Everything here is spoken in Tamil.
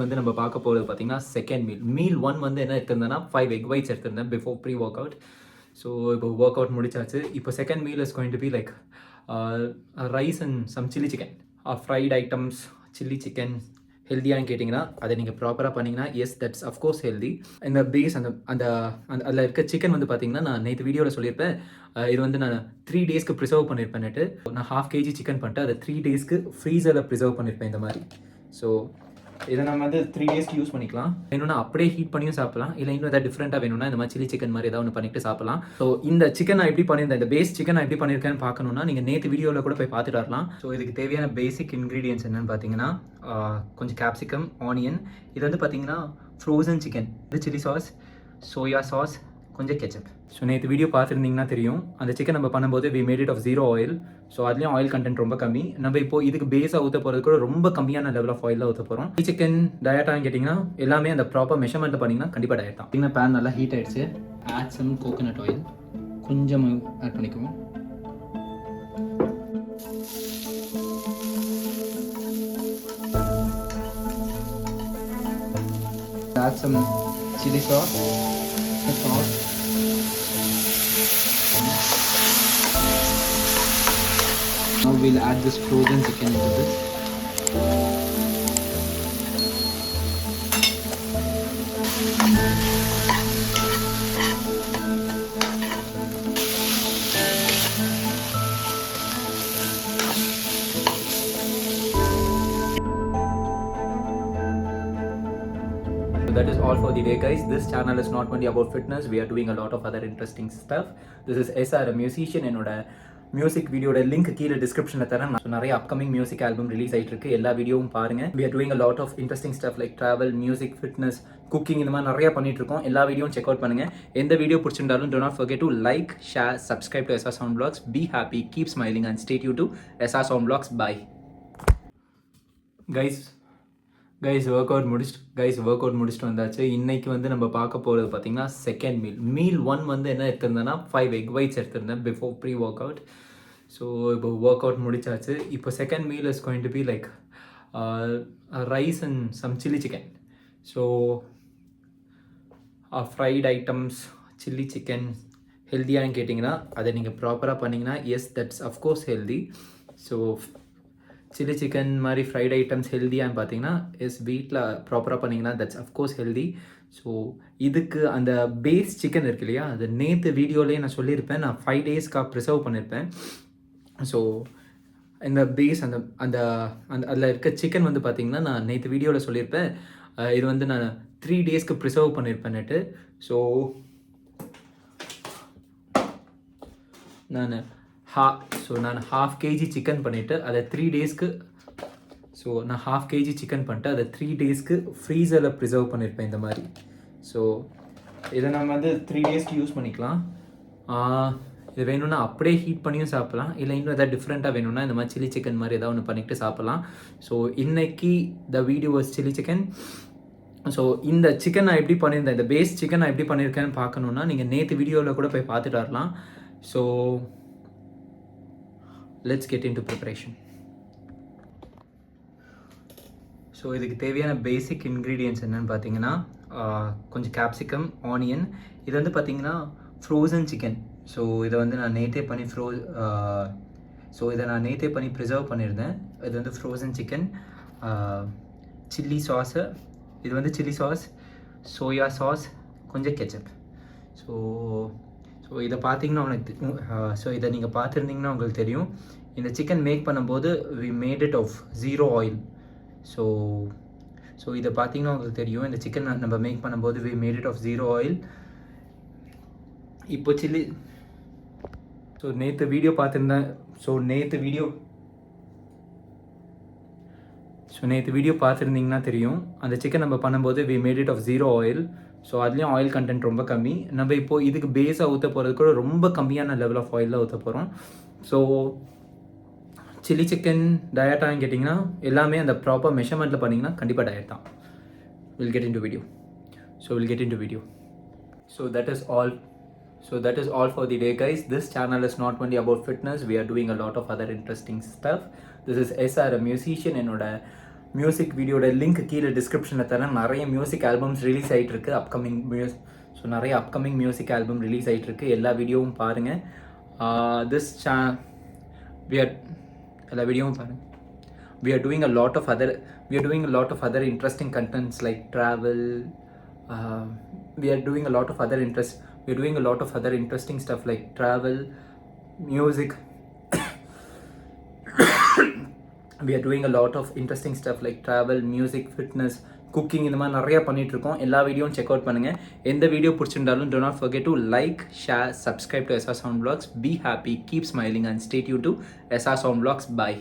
வந்து நம்ம பார்க்க போகிறது பார்த்தீங்கன்னா செகண்ட் மீல் ஒன் வந்து என்ன எடுத்திருந்தேன்னா 5 எக் ஒயிட்ஸ் எடுத்திருந்தேன் before pre workout. So இப்போ ஒர்க் அவுட் முடிச்சாச்சு. இப்போ second meal is going to be like rice and some chilli chicken, fried items. Chilli chicken ஹெல்த்தியானு கேட்டிங்கன்னா அதை நீங்கள் ப்ராப்பராக பண்ணிங்கன்னா எஸ் தட்ஸ் அஃப்கோர்ஸ் ஹெல்தி. இந்த பேஸ் அந்த அந்த அந்த அதில் இருக்க சிக்கன் வந்து பார்த்தீங்கன்னா நான் நேற்று வீடியோவில் சொல்லியிருப்பேன். இது வந்து நான் 3 டேஸ்க்கு ப்ரிசர்வ் பண்ணியிருப்பேன்ட்டு. நான் 1/2 kg சிக்கன் பண்ணிட்டு அதை 3 டேஸ்க்கு ஃப்ரீசரில் ப்ரிசர்வ் பண்ணியிருப்பேன் இந்த மாதிரி. ஸோ இதை நம்ம வந்து 3 டேஸ்க்கு யூஸ் பண்ணிக்கலாம். வேணும்னா அப்படியே ஹீட் பண்ணியும் சாப்பிடலாம், இல்லை இன்னும் ஏதாவது டிஃப்ரெண்ட்டாக வேணும்னா இந்த மாதிரி சில்லி சிக்கன் மாதிரி ஏதாவது ஒன்று பண்ணிட்டு சாப்பிடலாம். ஸோ இந்த சிக்கன் நான் எப்படி பண்ணியிருந்தேன், இந்த பேஸ் சிக்கன் நான் எப்படி பண்ணியிருக்கேன்னு பார்க்கணுன்னா நீங்கள் நேற்று வீடியோவில் கூட போய் பார்த்துட்டு வரலாம். ஸோ இதுக்கு தேவையான பேசிக் இன்க்ரீடியன்ஸ் என்னென்னு பார்த்தீங்கன்னா கொஞ்சம் கேப்சிகம், ஆனியன். இது வந்து பார்த்தீங்கன்னா ஃப்ரோசன் சிக்கன், இது சில்லி சாஸ், சோயா சாஸ், கொஞ்சம் கெச்சப். ஸோ நேற்று வீடியோ பார்த்துருந்தீங்கன்னா தெரியும், அந்த சிக்கன் நம்ம பண்ணும்போது we made it of 0 oil. So அதுலேயும் ஆயில் கண்டென்ட் ரொம்ப கம்மி. நம்ம இப்போ இதுக்கு பேஸாக ஊற்ற போகிறது கூட ரொம்ப கம்மியான லெவல் ஆஃப் ஆயிலில் ஊற்ற போகிறோம். சிக்கன் டயட்டான்னு கேட்டிங்கன்னா எல்லாமே அந்த ப்ராப்பர் மெஷர்மெண்ட்டில் பண்ணிங்கன்னா கண்டிப்பாக டயட் தான். பார்த்தீங்கன்னா பேன் நல்லா ஹீட் ஆகிடுச்சு. ஆட் சம் கோகோனட் ஆயில் கொஞ்சம் ஆட் பண்ணிக்குவோம். add some chili sauce. Now we'll add this frozen chicken into this. So that is all for the day, guys. This channel is not only about fitness. We are doing a lot of other interesting stuff. This is SR, a musician. என்னோட மியூசிக் வீடியோட லிங்க் கீழே டிஸ்கிரிப்ஷனில் தரேன். நிறைய அப்கமிங் மியூசிக் ஆல்பம் ரிலீஸ் ஆகிட்டு இருக்கு. எல்லா வீடியோவும் பாருங்க. We are doing a lot of interesting stuff like travel, music, fitness, cooking. இந்த மாதிரி நிறைய பண்ணிட்டு இருக்கோம். எல்லா வீடியோவும் செக் அவுட் பண்ணுங்க. எந்த வீடியோ பிடிச்சிருந்தாலும் do not forget to like, share, subscribe to SR Sound Vlogs. Be happy, keep smiling and stay tuned to SR Sound Vlogs. Bye. Guys work out முடிச்சுட்டு வந்தாச்சு. இன்றைக்கி வந்து நம்ம பார்க்க போகிறது பார்த்திங்கன்னா செகண்ட் மீல் ஒன் வந்து என்ன எடுத்திருந்தேன்னா 5 எக் ஒயிட்ஸ் எடுத்திருந்தேன் before pre workout. So இப்போ ஒர்க் அவுட் முடிச்சாச்சு. இப்போ second meal is going to be like rice and some chilli chicken. So fried items, chilli chicken ஹெல்த்தியானு கேட்டிங்கன்னா அதை நீங்கள் ப்ராப்பராக பண்ணிங்கன்னா yes that's of course healthy. So chilli chicken மாதிரி ஃப்ரைட் ஐட்டம்ஸ் ஹெல்த்தியான்னு பார்த்தீங்கன்னா வீட்டில் ப்ராப்பராக பண்ணிங்கன்னா தட்ஸ் அஃப்கோர்ஸ் ஹெல்தி. ஸோ இதுக்கு அந்த பேஸ் சிக்கன் இருக்கு இல்லையா, அது நேற்று வீடியோலேயே நான் சொல்லியிருப்பேன், நான் 5 டேஸ்க்காக ப்ரிசர்வ் பண்ணியிருப்பேன். ஸோ இந்த பேஸ் அந்த அந்த அந்த அதில் இருக்க சிக்கன் வந்து பார்த்திங்கன்னா நான் நேற்று வீடியோவில் சொல்லியிருப்பேன், இது வந்து நான் 3 டேஸ்க்கு ப்ரிசர்வ் பண்ணியிருப்பேன்ட்டு. ஸோ நான் 1/2 kg சிக்கன் பண்ணிவிட்டு அதை 3 டேஸ்க்கு நான் 1/2 kg சிக்கன் பண்ணிட்டு அதை 3 டேஸ்க்கு ஃப்ரீசரில் ப்ரிசர்வ் பண்ணியிருப்பேன் இந்த மாதிரி. ஸோ இதை நம்ம வந்து 3 டேஸ்க்கு யூஸ் பண்ணிக்கலாம். இது வேணும்னா அப்படியே ஹீட் பண்ணியும் சாப்பிட்லாம், இல்லை இன்னும் எதாவது டிஃப்ரெண்ட்டாக வேணும்னா இந்த மாதிரி சில்லி சிக்கன் மாதிரி ஏதாவது ஒன்று பண்ணிவிட்டு சாப்பிட்லாம். ஸோ இன்னைக்கு the video was chilli chicken. So இந்த சிக்கன் நான் எப்படி பண்ணியிருந்தேன், இந்த பேஸ் சிக்கன் நான் எப்படி பண்ணியிருக்கேன்னு பார்க்கணுன்னா நீங்கள் நேற்று வீடியோவில் கூட போய் பார்த்துட்டு வரலாம். So let's get into preparation. So இதுக்கு தேவையான பேசிக் இன்க்ரீடியன்ஸ் என்னென்னு பார்த்தீங்கன்னா கொஞ்சம் கேப்சிகம், ஆனியன். இது வந்து பார்த்தீங்கன்னா ஃப்ரோசன் சிக்கன். ஸோ இதை வந்து நான் நேற்றே பண்ணி ப்ரிசர்வ் பண்ணியிருந்தேன். இது வந்து ஃப்ரோசன் சிக்கன். சில்லி சாஸு, இது வந்து சில்லி சாஸ், சோயா சாஸ், கொஞ்சம் கெச்சப். ஸோ இதை பார்த்தீங்கன்னா இதை நீங்கள் பார்த்துருந்தீங்கன்னா உங்களுக்கு தெரியும், இந்த சிக்கன் மேக் பண்ணும்போது we made it of 0 oil. So இதை பார்த்தீங்கன்னா உங்களுக்கு தெரியும், இந்த சிக்கன் நம்ம மேக் பண்ணும்போது we made it of 0 oil. இப்போ சில்லி நேற்று வீடியோ பார்த்துருந்தேன். நேற்று வீடியோ பார்த்துருந்தீங்கன்னா தெரியும், அந்த சிக்கன் நம்ம பண்ணும்போது we made it of 0 oil. So அதுலேயும் ஆயில் கண்டென்ட் ரொம்ப கம்மி. நம்ம இப்போது இதுக்கு பேஸாக ஊற்ற போகிறது கூட ரொம்ப கம்மியான லெவல் ஆஃப் ஆயிலில் ஊற்ற போகிறோம். ஸோ சில்லி சிக்கன் டயட்டான்னு கேட்டிங்கன்னா எல்லாமே அந்த ப்ராப்பர் மெஷர்மெண்ட்டில் பண்ணிங்கன்னா கண்டிப்பாக டயட் தான். Will get in to video. So that is all for the day, guys. This channel is not only about fitness. We are doing a lot of other interesting stuff. This is SR, a musician. என்னோட மியூசிக் வீடியோட லிங்க் கீழே டிஸ்கிரிப்ஷனில் தரேன். நிறைய மியூசிக் ஆல்பம்ஸ் ரிலீஸ் ஆகிட்டு இருக்கு அப்கமிங் ஸோ நிறைய அப்கமிங் மியூசிக் ஆல்பம் ரிலீஸ் ஆகிட்டு இருக்கு. எல்லா வீடியோவும் பாருங்கள். எல்லா வீடியோவும் பாருங்கள். we are doing a lot of other interesting contents like travel. We are doing a lot of other interesting stuff like travel, music. We are doing a lot of interesting stuff like travel, music, fitness, cooking. இந்த மாதிரி நிறைய பண்ணிட்டு இருக்கோம். எல்லா வீடியோவும் செக் அவுட் பண்ணுங்க. எந்த வீடியோ பிடிச்சிருந்தாலும் do not forget to like, share, subscribe to SR Sound Vlogs. Be happy, keep smiling and stay tuned to SR Sound Vlogs. Bye.